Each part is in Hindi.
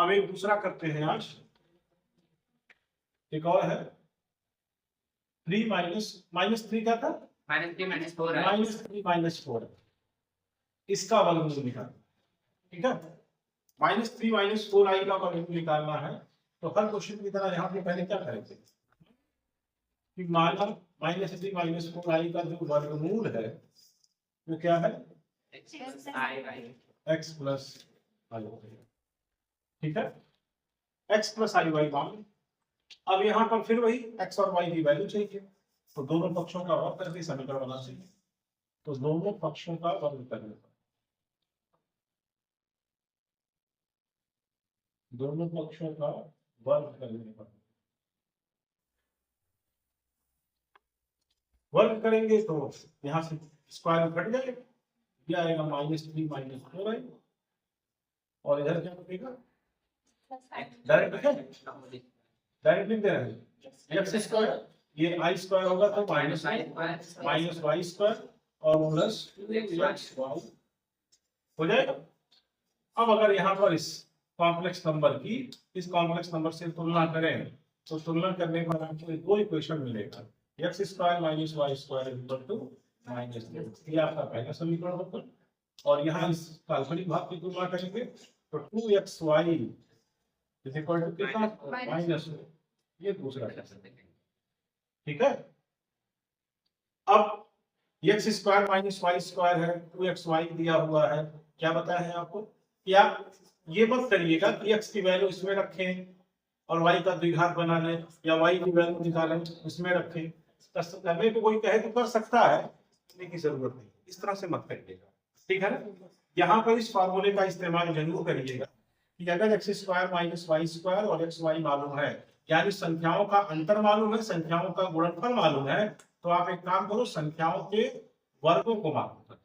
अब एक दूसरा करते हैं आज, एक और है 3 माइनस 3 क्या था, -3 इसका वर्गमूल निकालना। ठीक है, -3 -4i का वर्गमूल निकालना है। तो हर क्वेश्चन की तरह यहाँ पे पहले क्या करेंगे कि माना -3 -4i का जो वर्गमूल है वो क्या है, x प्लस i। ठीक है, x प्लस i y मान। अब यहाँ पर फिर वही x और y की वैल्यू चाहिए, तो दोनों पक्षों का वर्ग करके समीकरण बना चाहिए। तो दोनों पक्षों का वर्ग करने पर, दोनों पक्षों का वर्ग करने पर, वर्ग करेंगे तो यहाँ से स्क्वायर घट जाएगा, क्या आएगा -3 -4i, और इधर क्या बचेगा, डायरेक्ट लिख दे रहे हैं x स्क्वायर, ये i स्क्वायर होगा तो माइनस y स्क्वायर और प्लस 2xy हो जाएगा। अब अगर यहाँ पर इस कॉम्प्लेक्स नंबर की इस कॉम्प्लेक्स नंबर से तुलना करें तो तुलना करने पर आपको दो इक्वेशन मिलेगा, x square minus y square equal to -2, ये आपका पहला समीकरण होगा। और यहाँ इस काल्पनिक भाग की तुलना करेंगे तो 2xy इज इक्वल टू कितना, -2, ये दूसरा। ठीक है, अब x square minus y square है, 2xy दिया हुआ है, क्या बताया है आपको कि आप ये मत करिएगा कि x की वैल्यू इसमें रखें और y का द्विघात बना लें, या y की वैल्यू निकालें इसमें रखें। करने को कोई कहे तो कर सकता है, करने की जरूरत नहीं, इस तरह से मत करिएगा। ठीक है ना, यहाँ पर इस फार्मूले का इस्तेमाल जरूर करिएगा कि अगर x square minus y square और xy मालूम है, यानी संख्याओं का अंतर मालूम है, संख्याओं का गुणनफल मालूम है, तो आप एक काम करो, संख्याओं के वर्गों को मालूम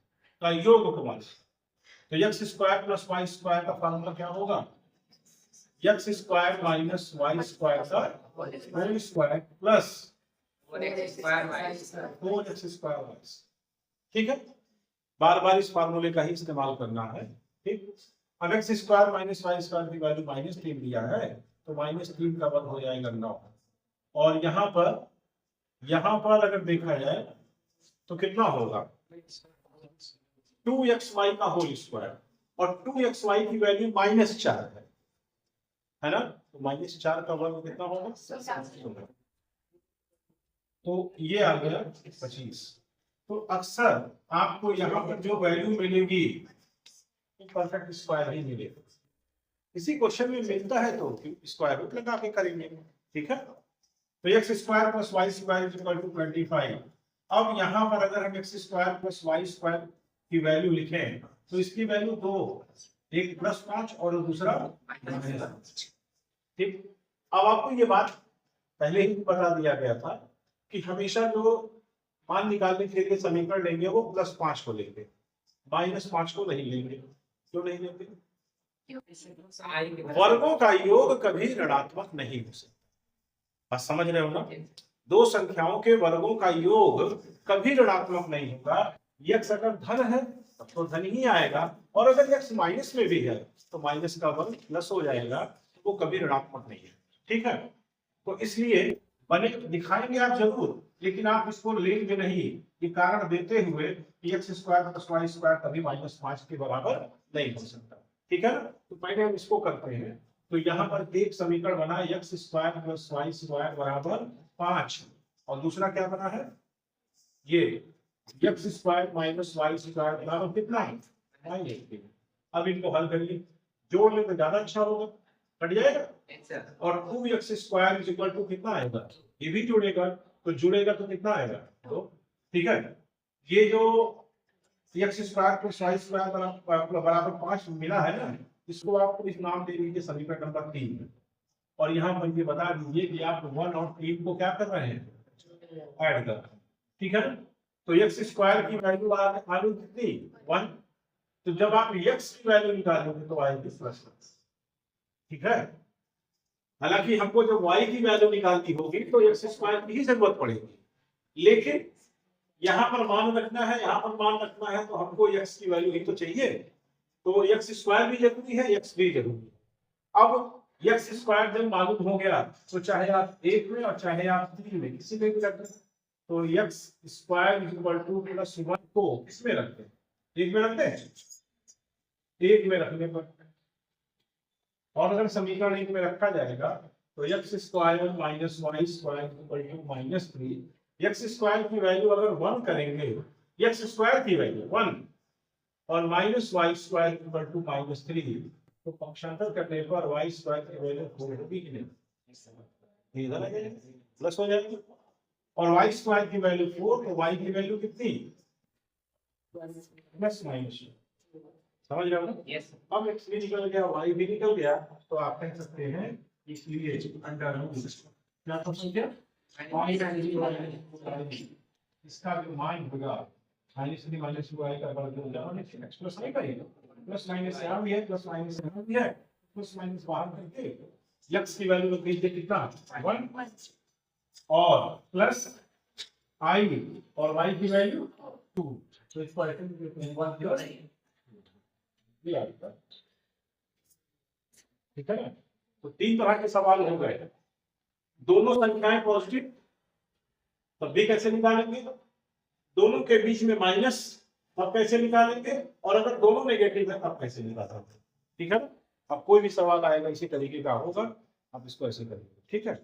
का योग को मालूम। तो x square plus y square का फार्मूला क्या होगा, x square minus y square का whole square plus 4x square y। ठीक है, बार बार इस फार्मूले का ही इस्तेमाल करना है। ठीक, अब x square minus y square की वैल्यू -3 दिया है तो -3 का वर्ग हो जाएगा 9, और यहाँ पर अगर देखा जाए तो कितना होगा 2xy का होल स्क्वायर, और 2xy की वैल्यू -4 है ना, तो -4 का वर्ग कितना होगा, तो ये आ गया 25। तो अक्सर आपको यहाँ पर जो वैल्यू मिलेगी परफेक्ट स्क्वायर ही मिलेगा, इसी क्वेश्चन में मिलता है तो स्क्वायर रूट लगा के करेंगे। ठीक है, तो x square plus y square equal to 25। अब यहाँ पर अगर हम x square plus y square की वैल्यू लिखें तो इसकी वैल्यू दो, एक +5 और दूसरा -5। ठीक, अब आपको ये बात पहले ही बता दिया गया था कि हमेशा जो मान निकालने के लिए समीकरण लेंगे वो +5 को लेंगे, -5 को नहीं लेंगे। क्यों नहीं लेंगे, वर्गों का योग कभी ऋणात्मक नहीं हो सकता। बात समझ रहे हो ना, दो संख्याओं के वर्गों का योग कभी ऋणात्मक नहीं होगा। x अगर धन है तो धन ही आएगा, और अगर x माइनस में भी है तो माइनस का वर्ग प्लस हो जाएगा, वो कभी ऋणात्मक नहीं है। ठीक है, तो इसलिए बने दिखाएंगे आप जरूर, लेकिन आप इसको लेंगे नहीं, ये कारण देते हुए कि x square plus y square कभी -5 के बराबर नहीं हो सकता। ठीक है, तो पहले हम इसको करते हैं। तो यहाँ पर एक समीकरण बना x square plus y square बराबर 5, और दूसरा क्या बना है, ये x square minus y square बराबर कितना है, -3। अब इनको हल करिए, जोड़ ले तो ज्यादा अच्छा होगा, कट जाएगा, और 2x square is equal to कितना आएगा, ये भी जुड़ेगा, तो जुड़ेगा तो कितना आएगा 2। ठीक है, ये जो x square plus y square बराबर 5 मिला है ना, इसको आप इस नाम दे दीजिए समीकरण नंबर 3, और यहाँ पर ये बता दीजिए कि आप 1 और 3 को क्या कर रहे हैं, ऐड कर रहे हैं। ठीक है, तो x स्क्वायर की वैल्यू आ गई कितनी 1, तो जब आप x की वैल्यू निकालोगे तो आएगी +1। ठीक है, हालांकि हमको जब y की वैल्यू निकालनी होगी तो x स्क्वायर की ही जरूरत पड़ेगी, लेकिन यहाँ पर मान रखना है, यहाँ पर मान रखना है, तो हमको x की वैल्यू ही तो चाहिए, तो x स्क्वायर भी जरूरी है, x भी जरूरी है। अब एक्स स्क्वायर जब मालूम हो गया तो चाहे आप 1 में और चाहे आप 3 में किसी में भी रख दें, तो X square equal two plus 1 को किसमें रखते हैं? 1 में रखते हैं। 1 में रखने पर और अगर समीकरण 1 में रखा जाएगा तो X square minus Y square equal to minus 3। X square की वैल्यू अगर 1 करेंगे, एक्स स्क्वायर की वैल्यू 1 और minus Y square equal to minus 3, तो पक्षांतर करने पर वाई स्क्वायर की वैल्यू 4 होगी कि नहीं? इधर आ जाएगा प्लस हो जाएगी, और वाई स्क्वायर की वैल्यू 4, तो वाई की वैल्यू कितनी? Plus minus. समझ रहे हो ना? यस। अब एक्स भी निकल गया, वाई भी निकल गया, तो आप कह सकते हैं इसलिए अंडर रूट क्या कर सकते हैं? इसका जो मान होगा -3 माइनस वाई का वर्ग हो जाएगा, एक्स प्लस नहीं करेगा, प्लस माइनस यहाँ भी है, प्लस माइनस यहाँ भी है, प्लस माइनस बाहर करके एक्स की वैल्यू रख दीजिए कितना? 1 और प्लस आई और वाई की वैल्यू 2, तो इसको ऐसे भी लिखते हैं 1 प्लस ये आता है। ठीक है ना? तो 3 तरह के सवाल हो गए। दोनों संख्याएं पॉजिटिव तब भी कैसे निकालेंगे? दोनों के बीच में माइनस तब कैसे निकालेंगे? और अगर दोनों नेगेटिव है तब कैसे निकालेंगे? ठीक है ना? अब कोई भी सवाल आएगा इसी तरीके का होगा, आप इसको ऐसे करेंगे। ठीक है?